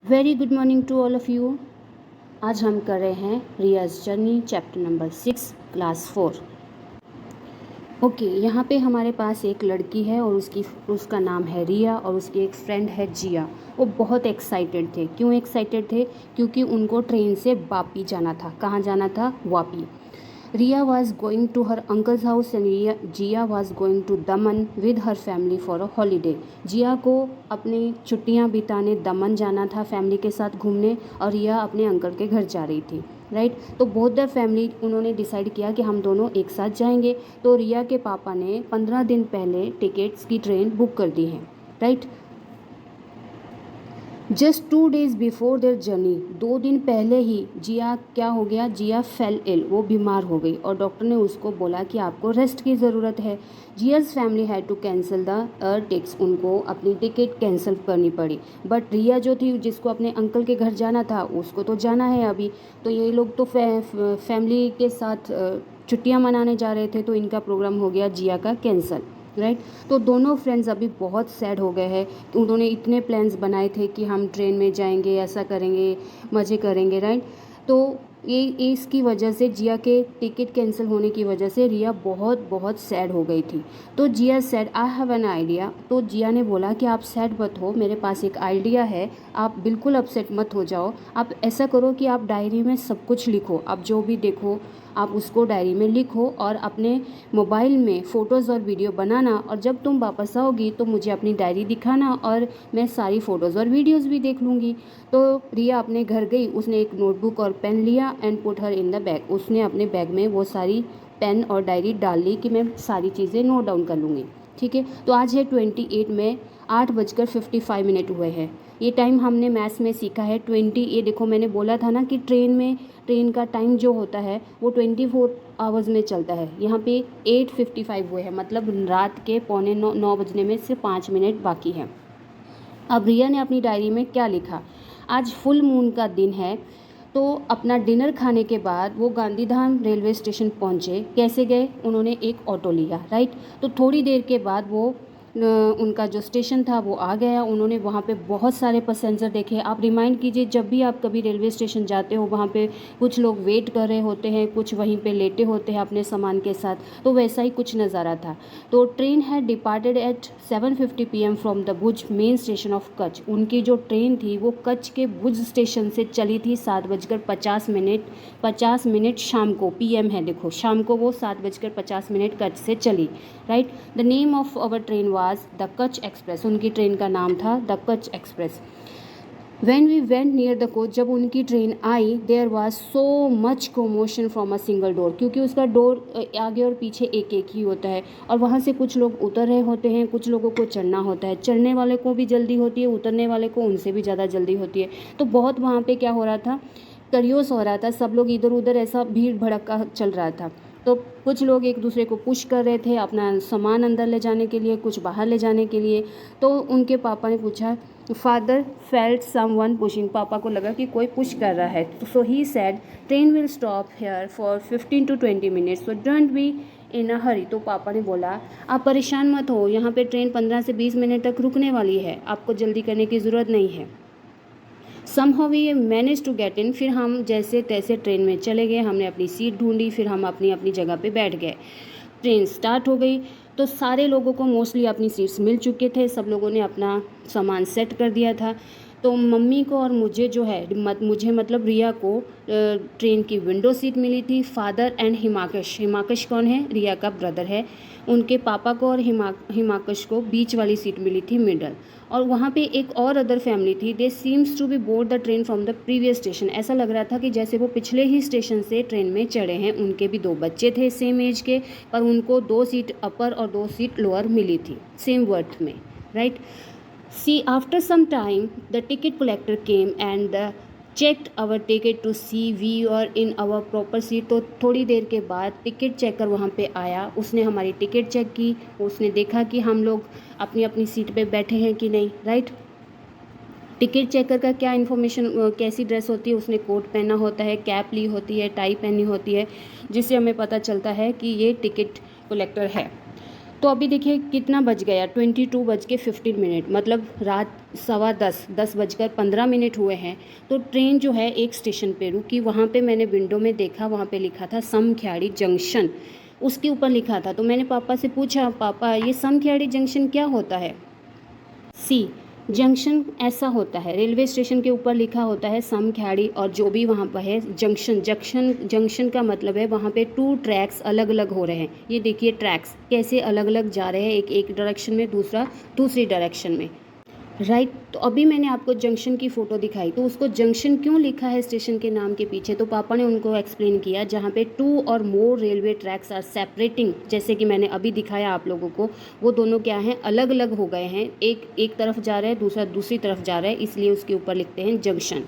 Very good morning to all of you. आज हम कर रहे हैं Riyaz journey chapter number 6 class 4। Okay, यहाँ पे हमारे पास एक लड़की है और उसका नाम है रिया और उसकी एक फ्रेंड है जिया। वो बहुत एक्साइटेड थे। क्यों एक्साइटेड थे? क्योंकि उनको ट्रेन से वापी जाना था। कहाँ जाना था? Vapi. Riya was going to her uncle's house and Jia was going to Daman with her family for a holiday. जिया को अपनी छुट्टियां बिताने दमन जाना था फैमिली के साथ घूमने और रिया अपने अंकल के घर जा रही थी। राइट, तो बोथ द फैमिली उन्होंने डिसाइड किया कि हम दोनों एक साथ जाएंगे। तो रिया के पापा ने 15 दिन पहले टिकट्स की ट्रेन बुक कर दी है। Right, just 2 days before their journey, 2 दिन पहले ही जिया क्या हो गया? जिया फेल इल, वो बीमार हो गई और डॉक्टर ने उसको बोला कि आपको रेस्ट की ज़रूरत है। Zia's family had to cancel the tickets, उनको अपनी टिकट कैंसिल करनी पड़ी। बट रिया जो थी, जिसको अपने अंकल के घर जाना था, उसको तो जाना है अभी। तो ये लोग तो फैमिली के साथ छुट्टियां मनाने जा रहे थे, तो इनका प्रोग्राम हो गया जिया का कैंसिल। राइट, तो दोनों फ्रेंड्स अभी बहुत सैड हो गए हैं। उन्होंने इतने प्लान्स बनाए थे कि हम ट्रेन में जाएंगे, ऐसा करेंगे, मज़े करेंगे। राइट, तो ये इसकी वजह से, जिया के टिकट कैंसिल होने की वजह से रिया बहुत बहुत सैड हो गई थी। तो Zia said I have an idea. तो जिया ने बोला कि आप सैड मत हो, मेरे पास एक आइडिया है, आप बिल्कुल अपसेट मत हो जाओ। आप ऐसा करो कि आप डायरी में सब कुछ लिखो, आप जो भी देखो आप उसको डायरी में लिखो और अपने मोबाइल में फ़ोटोज़ और वीडियो बनाना, और जब तुम वापस आओगी तो मुझे अपनी डायरी दिखाना और मैं सारी फ़ोटोज़ और वीडियोज़ भी देख लूँगी। तो रिया अपने घर गई, उसने एक नोटबुक और पेन लिया and put her in the bag. उसने अपने बैग में वो सारी पेन और डायरी डाल ली कि मैं सारी चीज़ें नोट डाउन कर लूँगी। ठीक है, तो आज है 28 में 8:55 हुए हैं। ये टाइम हमने मैथ्स में सीखा है 20। ये देखो, मैंने बोला था ना कि ट्रेन का टाइम जो होता है वो 24 आवर्स में चलता है। यहाँ पे 8:55 हुए हैं, मतलब रात के 8:45 बजने में सिर्फ 5 मिनट बाकी है। अब रिया ने अपनी डायरी में क्या लिखा? आज फुल मून का दिन है। तो अपना डिनर खाने के बाद वो गांधीधाम रेलवे स्टेशन पहुँचे। कैसे गए? उन्होंने एक ऑटो लिया। राइट, तो थोड़ी देर के बाद वो उनका जो स्टेशन था वो आ गया। उन्होंने वहाँ पे बहुत सारे पैसेंजर देखे। आप रिमाइंड कीजिए, जब भी आप कभी रेलवे स्टेशन जाते हो, वहाँ पे कुछ लोग वेट कर रहे होते हैं, कुछ वहीं पे लेटे होते हैं अपने सामान के साथ। तो वैसा ही कुछ नज़ारा था। तो train had departed at 7:50 PM from the Bhuj main station of Kutch. उनकी जो ट्रेन थी वो कच्छ के भुज स्टेशन से चली थी 7:50 शाम को। PM है, देखो शाम को वो 7:50 कच्छ से चली। Right, the name of our train was the Kutch express. उनकी ट्रेन का नाम था the Kutch express. When we went near the coach, जब उनकी train I, there was so much commotion from a single door, क्योंकि उसका डोर आगे और पीछे एक एक ही होता है और वहाँ से कुछ लोग उतर रहे होते हैं, कुछ लोगों को चढ़ना होता है। चढ़ने वाले को भी जल्दी होती है, उतरने वाले को उनसे भी ज़्यादा जल्दी होती है। तो बहुत वहाँ पे क्या हो रहा था? करियोस हो रहा था। सब लोग इधर उधर ऐसा भीड़ भड़का चल रहा था। तो कुछ लोग एक दूसरे को पुश कर रहे थे अपना सामान अंदर ले जाने के लिए, कुछ बाहर ले जाने के लिए। तो उनके पापा ने पूछा, फादर फेल्ट समवन पुशिंग। पापा को लगा कि कोई पुश कर रहा है। So he said train will stop here for 15 to 20 minutes, so don't be in a hurry. तो पापा ने बोला, आप परेशान मत हो, यहाँ पे ट्रेन 15 से 20 मिनट तक रुकने वाली है, आपको जल्दी करने की ज़रूरत नहीं है। Somehow we manage to get in. फिर हम जैसे तैसे ट्रेन में चले गए, हमने अपनी सीट ढूंढी, फिर हम अपनी अपनी जगह पे बैठ गए। ट्रेन स्टार्ट हो गई तो सारे लोगों को मोस्टली अपनी सीट्स मिल चुके थे, सब लोगों ने अपना सामान सेट कर दिया था। तो मम्मी को और मुझे जो है मुझे मतलब रिया को ट्रेन की विंडो सीट मिली थी। फादर एंड हिमाकश कौन है? रिया का ब्रदर है। उनके पापा को और हिमाकश को बीच वाली सीट मिली थी, मिडल। और वहाँ पे एक और अदर फैमिली थी। They seems to be board the train from the previous station. ऐसा लग रहा था कि जैसे वो पिछले ही स्टेशन से ट्रेन में चढ़े हैं। उनके भी 2 बच्चे थे सेम एज के, पर उनको 2 सीट अपर और 2 सीट लोअर मिली थी सेम वर्थ में। Right, see after some time the ticket collector came and checked our ticket to see we are in our proper seat. तो थोड़ी देर के बाद टिकट चेकर वहाँ पे आया, उसने हमारी टिकट चेक की, उसने देखा कि हम लोग अपनी अपनी सीट पे बैठे हैं कि नहीं। राइट, टिकट चेकर का क्या इन्फॉर्मेशन, कैसी ड्रेस होती है? उसने कोट पहना होता है, कैप ली होती है, टाई पहनी होती है, जिससे हमें पता चलता है कि ये टिकट कलेक्टर है। तो अभी देखिए कितना बज गया, 22:15, मतलब रात 10:15, 10:15 हुए हैं। तो ट्रेन जो है एक स्टेशन पे रुकी, वहाँ पे मैंने विंडो में देखा, वहाँ पे लिखा था समख्याड़ी जंक्शन, उसके ऊपर लिखा था। तो मैंने पापा से पूछा, पापा ये समख्याड़ी जंक्शन क्या होता है? सी, जंक्शन ऐसा होता है, रेलवे स्टेशन के ऊपर लिखा होता है समख्याड़ी, और जो भी वहाँ पर है जंक्शन, जंक्शन का मतलब है वहाँ पे 2 ट्रैक्स अलग अलग हो रहे हैं। ये देखिए ट्रैक्स कैसे अलग अलग जा रहे हैं, एक डायरेक्शन में, दूसरा दूसरी डायरेक्शन में, राइट। तो अभी मैंने आपको जंक्शन की फ़ोटो दिखाई, तो उसको जंक्शन क्यों लिखा है स्टेशन के नाम के पीछे? तो पापा ने उनको एक्सप्लेन किया, जहाँ पे 2 और मोर रेलवे ट्रैक्स आर सेपरेटिंग, जैसे कि मैंने अभी दिखाया आप लोगों को, वो दोनों क्या हैं, अलग अलग हो गए हैं, एक तरफ जा रहा है, दूसरा दूसरी तरफ जा रहा है, इसलिए उसके ऊपर लिखते हैं junction.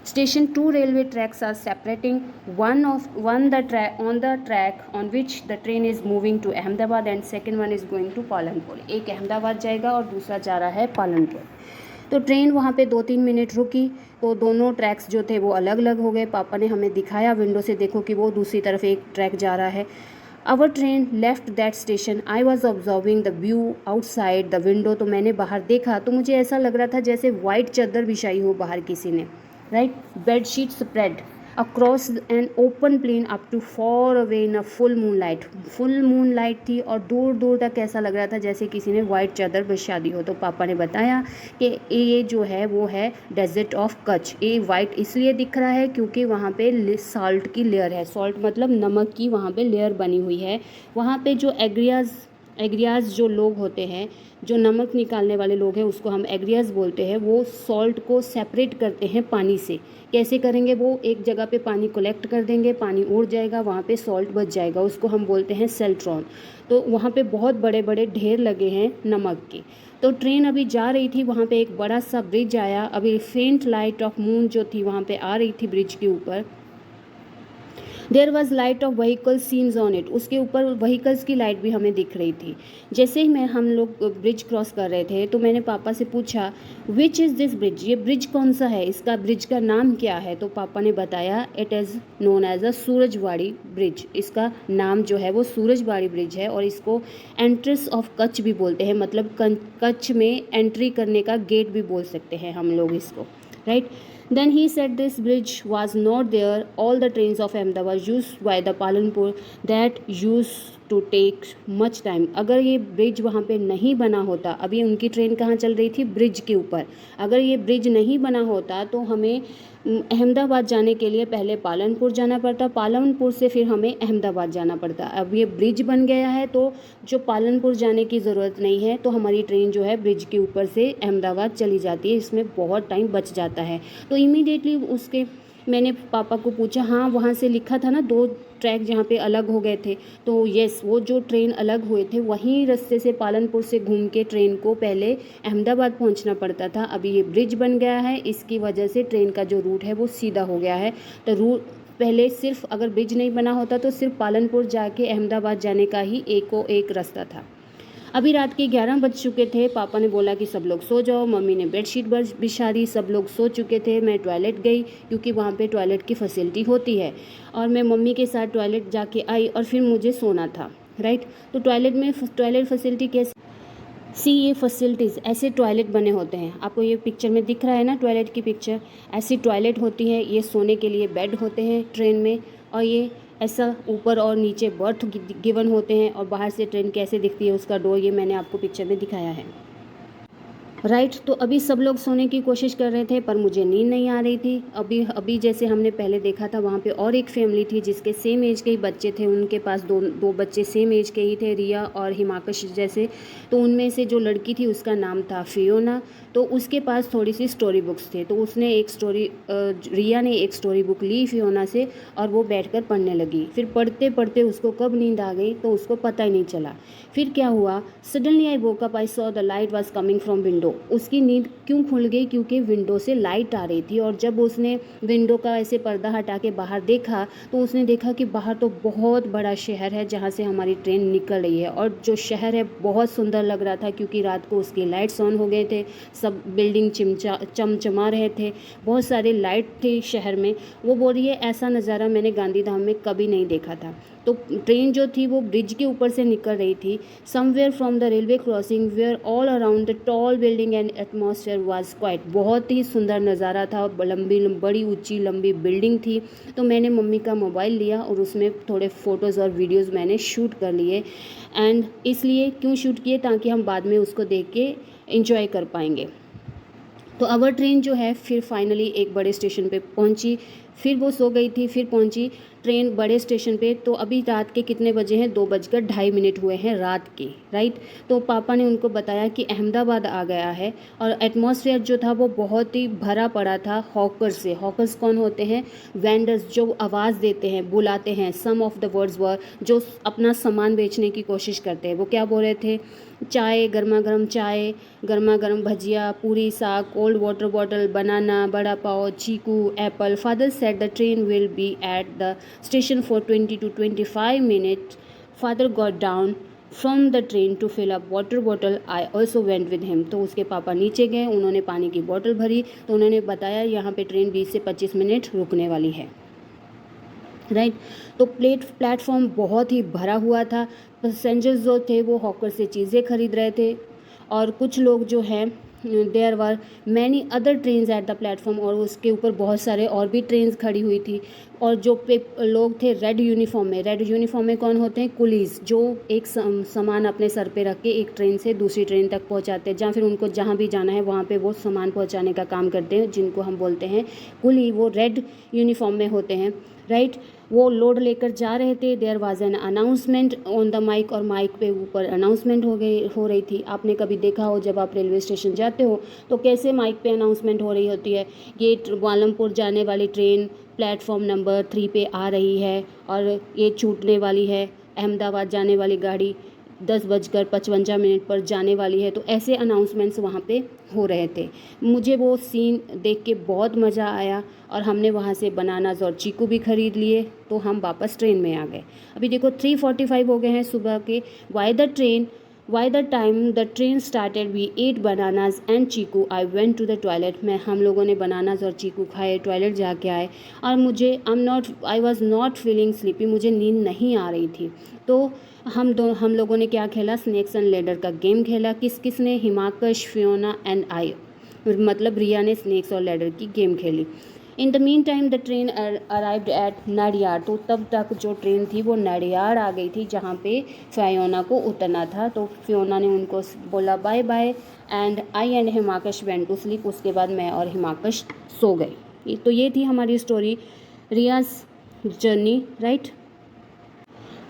Station 2 railway tracks are separating, on the track on which the train is moving to Ahmedabad and second one is going to Palanpur. एक अहमदाबाद जाएगा और दूसरा जा रहा है पालनपुर। तो ट्रेन वहाँ पे 2-3 मिनट रुकी, तो दोनों ट्रैक्स जो थे वो अलग अलग हो गए। पापा ने हमें दिखाया विंडो से, देखो कि वो दूसरी तरफ एक ट्रैक जा रहा है। Our train left that station, I was observing the view outside the window. तो मैंने बाहर देखा, तो मुझे ऐसा लग रहा था जैसे वाइट चादर बिछाई हो बाहर किसी ने, right? Bed sheet spread across an open plain up to far away in a full moonlight। Full moonlight थी और दूर दूर तक ऐसा लग रहा था जैसे किसी ने वाइट चादर बिछा दी हो। तो पापा ने बताया कि ये जो है वो है डेजर्ट ऑफ कच्छ। ये वाइट इसलिए दिख रहा है क्योंकि वहाँ पे सॉल्ट की लेयर है, सॉल्ट मतलब नमक की वहाँ पे लेयर बनी हुई है। वहाँ पे जो एग्रियाज जो लोग होते हैं, जो नमक निकालने वाले लोग हैं, उसको हम एग्रियाज बोलते हैं। वो सॉल्ट को सेपरेट करते हैं पानी से। कैसे करेंगे? वो एक जगह पे पानी कलेक्ट कर देंगे, पानी उड़ जाएगा, वहाँ पे सॉल्ट बच जाएगा, उसको हम बोलते हैं सेल्ट्रॉन। तो वहाँ पे बहुत बड़े बड़े ढेर लगे हैं नमक के। तो ट्रेन अभी जा रही थी, वहाँ पे एक बड़ा सा ब्रिज आया। अभी फेंट लाइट ऑफ मून जो थी वहाँ पे आ रही थी ब्रिज के ऊपर। There was light of vehicle scenes on it, उसके ऊपर व्हीकल्स की लाइट भी हमें दिख रही थी। जैसे ही हम लोग ब्रिज क्रॉस कर रहे थे, तो मैंने पापा से पूछा, विच इज़ दिस ब्रिज, ये ब्रिज कौन सा है, इसका ब्रिज का नाम क्या है? तो पापा ने बताया, it is known as a Surajwadi bridge. इसका नाम जो है वो सूरजवाड़ी ब्रिज है, और इसको एंट्रेंस ऑफ कच्छ भी बोलते हैं, मतलब कच्छ में एंट्री करने का गेट भी बोल सकते हैं हम लोग इसको, right. Then he said this bridge was not there. All the trains of Ahmedabad used by the Palanpur that used to take much time। अगर ये ब्रिज वहाँ पे नहीं बना होता, अभी उनकी ट्रेन कहाँ चल रही थी? ब्रिज के ऊपर। अगर ये ब्रिज नहीं बना होता तो हमें अहमदाबाद जाने के लिए पहले पालनपुर जाना पड़ता, पालनपुर से फिर हमें अहमदाबाद जाना पड़ता। अब ये ब्रिज बन गया है तो जो पालनपुर जाने की ज़रूरत नहीं है, तो हमारी ट्रेन जो है ब्रिज के ऊपर से अहमदाबाद चली जाती है, इसमें बहुत टाइम बच जाता है। तो इमीडिएटली उसके मैंने पापा को पूछा, हाँ वहाँ से लिखा था ना 2 ट्रैक जहाँ पे अलग हो गए थे, तो यस, वो जो ट्रेन अलग हुए थे वहीं रास्ते से पालनपुर से घूम के ट्रेन को पहले अहमदाबाद पहुँचना पड़ता था। अभी ये ब्रिज बन गया है, इसकी वजह से ट्रेन का जो रूट है वो सीधा हो गया है। तो रूट पहले सिर्फ अगर ब्रिज नहीं बना होता तो सिर्फ पालनपुर जाके अहमदाबाद जाने का ही एक रास्ता था। अभी रात के 11 बज चुके थे। पापा ने बोला कि सब लोग सो जाओ, मम्मी ने बेडशीट बिछा दी, सब लोग सो चुके थे। मैं टॉयलेट गई क्योंकि वहाँ पे टॉयलेट की फैसिलिटी होती है, और मैं मम्मी के साथ टॉयलेट जाके आई और फिर मुझे सोना था, राइट। तो टॉयलेट फैसिलिटी कैसे? ये फैसिलिटीज़ ऐसे टॉयलेट बने होते हैं, आपको ये पिक्चर में दिख रहा है ना टॉयलेट की पिक्चर, ऐसी टॉयलेट होती है। ये सोने के लिए बेड होते हैं ट्रेन में, और ये ऐसा ऊपर और नीचे बर्थ गिवन होते हैं, और बाहर से ट्रेन कैसे दिखती है उसका डोर, ये मैंने आपको पिक्चर में दिखाया है, राइट। तो अभी सब लोग सोने की कोशिश कर रहे थे पर मुझे नींद नहीं आ रही थी। अभी जैसे हमने पहले देखा था, वहाँ पे और एक फैमिली थी जिसके सेम एज के ही बच्चे थे, उनके पास दो बच्चे सेम एज के ही थे, रिया और हिमाकश जैसे। तो उनमें से जो लड़की थी उसका नाम था फियोना, तो उसके पास थोड़ी सी स्टोरी बुक्स थे। तो उसने रिया ने एक स्टोरी बुक ली फियोना से, और वो बैठकर पढ़ने लगी। फिर पढ़ते पढ़ते उसको कब नींद आ गई तो उसको पता ही नहीं चला। फिर क्या हुआ, suddenly I woke up, I saw the light was coming from window. उसकी नींद क्यों खुल गई, क्योंकि विंडो से लाइट आ रही थी। और जब उसने विंडो का ऐसे पर्दा हटा के बाहर देखा तो उसने देखा कि बाहर तो बहुत बड़ा शहर है जहाँ से हमारी ट्रेन निकल रही है। और जो शहर है बहुत सुंदर लग रहा था, क्योंकि रात को उसके लाइट्स ऑन हो गए थे, सब बिल्डिंग चमचमा रहे थे, बहुत सारे लाइट थे शहर में। वो बोल रही है ऐसा नज़ारा मैंने गांधीधाम में कभी नहीं देखा था। तो ट्रेन जो थी वो ब्रिज के ऊपर से निकल रही थी। Somewhere from the railway crossing where all around the tall building and atmosphere was quiet. बहुत ही सुंदर नज़ारा था, बड़ी ऊंची लंबी बिल्डिंग थी। तो मैंने मम्मी का मोबाइल लिया और उसमें थोड़े फ़ोटोज़ और वीडियोज़ मैंने शूट कर लिए। एंड इसलिए क्यों शूट किए, ताकि हम बाद में उसको देख के इंजॉय कर पाएंगे। तो अवर ट्रेन जो है फिर फाइनली एक बड़े स्टेशन पे पहुंची। फिर वो सो गई थी, फिर पहुंची ट्रेन बड़े स्टेशन पे। तो अभी रात के कितने बजे हैं, 2:02 हुए हैं रात के, राइट। तो पापा ने उनको बताया कि अहमदाबाद आ गया है। और एटमॉस्फेयर जो था वो बहुत ही भरा पड़ा था हॉकर्स से। हॉकर्स कौन होते हैं, वेंडर्स जो आवाज़ देते हैं, बुलाते हैं। सम ऑफ द वर्ड्स वर जो अपना सामान बेचने की कोशिश करते हैं। वो क्या बोल रहे थे, चाय, गर्मा गर्म चाय, गर्मा गर्म भजिया, पूरी, साग, cold water bottle, banana, vada pav, chikoo, apple. Father said the train will be at the station for 20 to 25 minutes. Father got down from the train to fill up water bottle. I also went with him. तो उसके पापा नीचे गए, उन्होंने पानी की बोतल भरी। तो उन्होंने बताया यहाँ पे ट्रेन 20 से 25 मिनट रुकने वाली है, राइट। तो प्लेटफॉर्म बहुत ही भरा हुआ था। पैसेंजर्स जो थे वो हॉकर से चीज़ें खरीद रहे थे। और कुछ लोग जो हैं, there were many other trains at the platform, और उसके ऊपर बहुत सारे और भी ट्रेन्स खड़ी हुई थी। और जो लोग थे रेड यूनिफॉर्म में, रेड यूनिफॉर्म में कौन होते हैं, कुलीज, जो एक सामान अपने सर पे रख के एक ट्रेन से दूसरी ट्रेन तक पहुंचाते हैं, जहाँ फिर उनको जहाँ भी जाना है वहाँ पे वो सामान पहुंचाने का काम करते हैं, जिनको हम बोलते हैं कुली। वो रेड यूनिफॉर्म में होते हैं, राइट। वो लोड लेकर जा रहे थे। There was an announcement on the mic, और माइक पे ऊपर अनाउंसमेंट हो रही थी। आपने कभी देखा हो जब आप रेलवे स्टेशन जाते हो तो कैसे माइक पे अनाउंसमेंट हो रही होती है, ये ग्वालमपुर जाने वाली ट्रेन प्लेटफॉर्म नंबर 3 पे आ रही है और ये छूटने वाली है, अहमदाबाद जाने वाली गाड़ी 10:55 पर जाने वाली है। तो ऐसे अनाउंसमेंट्स वहाँ पे हो रहे थे। मुझे वो सीन देख के बहुत मज़ा आया और हमने वहाँ से बनानास और चीकू भी ख़रीद लिए। तो हम वापस ट्रेन में आ गए। अभी देखो 3:45 हो गए हैं सुबह के। By the time the train started, we ate bananas and Chiku. I went to the toilet. हम लोगों ने बनानास और चीकू खाए, टॉयलेट जाके आए। और I was not feeling sleepy. मुझे नींद नहीं आ रही थी। तो हम लोगों ने क्या खेला, स्नेक्स एंड लेडर का गेम खेला। किस ने, हिमाकश, फियोना एंड आई, मतलब रिया ने स्नेक्स और लेडर की गेम खेली। In the mean time the train arrived at Nadiad. तो तब तक जो ट्रेन थी वो नाडियाड आ गई थी, जहाँ पे फियोना को उतरना था। तो फियोना ने उनको बोला bye bye and I and Himaksh went to sleep. उसके बाद मैं और हिमाकश सो गए। तो ये थी हमारी स्टोरी, रियाज journey, right.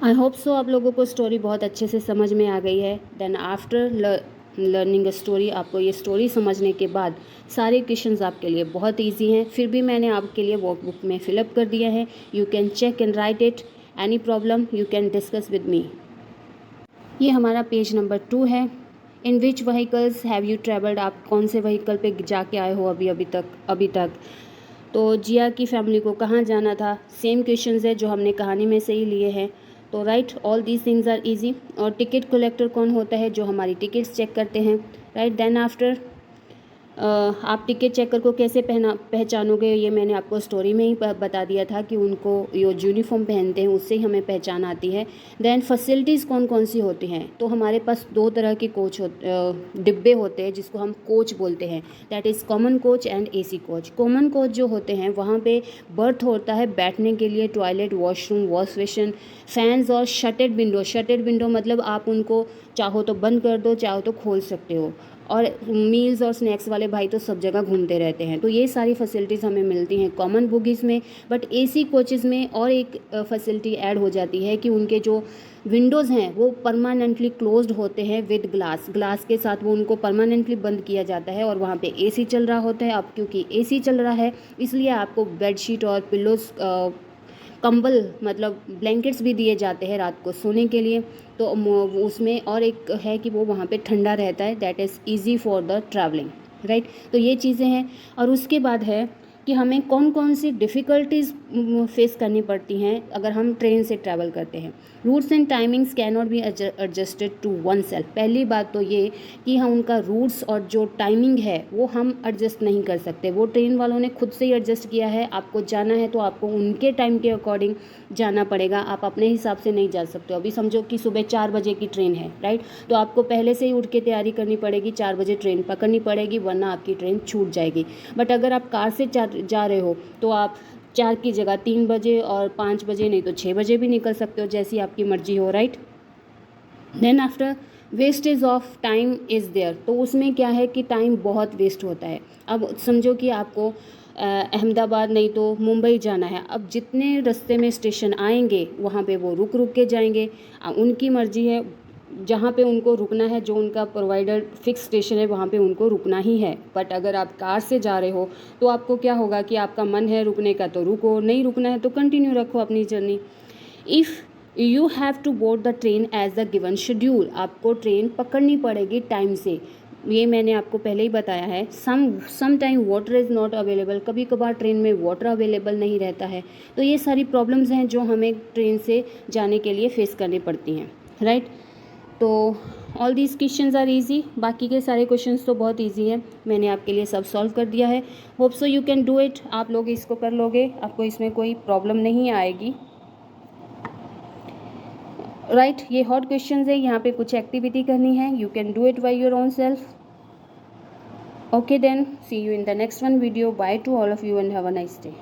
I hope so आप लोगों को स्टोरी बहुत अच्छे से समझ में आ गई है। Then after learning a story, आपको ये स्टोरी समझने के बाद सारे क्वेश्चंस आपके लिए बहुत इजी हैं। फिर भी मैंने आपके लिए वर्कबुक में फिलअप कर दिया है। You can check and write it. Any problem you can discuss with me. ये हमारा पेज नंबर 2 है। In which vehicles have you travelled, आप कौन से व्हीकल पे जाके आए हो अभी तक। तो जिया की फैमिली को कहाँ जाना था, सेम क्वेश्चंस है जो हमने कहानी में से ही लिए हैं। तो right, all these things are easy. और टिकट कलेक्टर कौन होता है, जो हमारी टिकट्स चेक करते हैं, राइट। देन आफ्टर आप टिकट चेकर को कैसे पहचानोगे, ये मैंने आपको स्टोरी में ही बता दिया था कि उनको जो यूनिफॉर्म पहनते हैं उससे ही हमें पहचान आती है। देन फैसिलिटीज़ कौन कौन सी होती हैं, तो हमारे पास 2 तरह के डिब्बे होते हैं जिसको हम कोच बोलते हैं। That is common coach and AC coach. Common coach जो होते हैं वहाँ पे बर्थ होता है बैठने के लिए, toilet, washroom, wash basin, fans और शटेड विंडो। शटेड विंडो मतलब आप उनको चाहो तो बंद कर दो, चाहो तो खोल सकते हो। और मील्स और स्नैक्स वाले भाई तो सब जगह घूमते रहते हैं। तो ये सारी फैसिलिटीज़ हमें मिलती हैं कॉमन बोगीज़ में। बट एसी कोचेज़ में और एक फैसिलिटी ऐड हो जाती है कि उनके जो विंडोज़ हैं वो परमानेंटली क्लोज्ड होते हैं विद ग्लास के साथ वो उनको परमानेंटली बंद किया जाता है। और वहाँ पे एसी चल रहा होता है। अब क्योंकि एसी चल रहा है इसलिए आपको बेडशीट और पिल्लोज़ कंबल मतलब ब्लैंकेट्स भी दिए जाते हैं रात को सोने के लिए। तो उसमें और एक है कि वो वहाँ पे ठंडा रहता है, that is easy for the travelling, right. तो ये चीज़ें हैं। और उसके बाद है कि हमें कौन कौन सी डिफ़िकल्टीज़ फेस करनी पड़ती हैं अगर हम ट्रेन से ट्रैवल करते हैं। Routes and timings can not be adjusted to one self. पहली बात तो ये कि हम उनका रूट्स और जो टाइमिंग है वो हम एडजस्ट नहीं कर सकते, वो ट्रेन वालों ने खुद से ही एडजस्ट किया है। आपको जाना है तो आपको उनके टाइम के अकॉर्डिंग जाना पड़ेगा, आप अपने हिसाब से नहीं जा सकते हो। अभी समझो कि सुबह 4 बजे की ट्रेन है, राइट, तो आपको पहले से ही उठ के तैयारी करनी पड़ेगी, 4 बजे ट्रेन पकड़नी पड़ेगी, वरना आपकी ट्रेन छूट जाएगी। बट अगर आप कार से जा रहे हो तो आप 4 की जगह 3 बजे और 5 बजे नहीं तो 6 बजे भी निकल सकते हो, जैसी आपकी मर्जी हो, right. Then after wastage of time is there, तो उसमें क्या है कि टाइम बहुत वेस्ट होता है। अब समझो कि आपको अहमदाबाद नहीं तो मुंबई जाना है, अब जितने रास्ते में स्टेशन आएंगे वहाँ पे वो रुक रुक के जाएंगे, उनकी मर्जी है, जहाँ पे उनको रुकना है, जो उनका प्रोवाइडर फिक्स स्टेशन है वहाँ पे उनको रुकना ही है। बट अगर आप कार से जा रहे हो तो आपको क्या होगा कि आपका मन है रुकने का तो रुको, नहीं रुकना है तो कंटिन्यू रखो अपनी journey. If you have to board the train as the given schedule, आपको ट्रेन पकड़नी पड़ेगी टाइम से, ये मैंने आपको पहले ही बताया है। Some time water is not available, कभी कभार ट्रेन में वाटर अवेलेबल नहीं रहता है। तो ये सारी प्रॉब्लम्स हैं जो हमें ट्रेन से जाने के लिए फेस करनी पड़ती हैं, राइट। तो all these questions are easy, बाकी के सारे क्वेश्चंस तो बहुत इजी हैं, मैंने आपके लिए सब सॉल्व कर दिया है। Hope so you can do it, आप लोग इसको कर लोगे, आपको इसमें कोई प्रॉब्लम नहीं आएगी, राइट। ये हॉट क्वेश्चंस है, यहाँ पे कुछ एक्टिविटी करनी है, you can do it by your own self. Okay then, see you in the next one video, bye to all of you and have a nice day.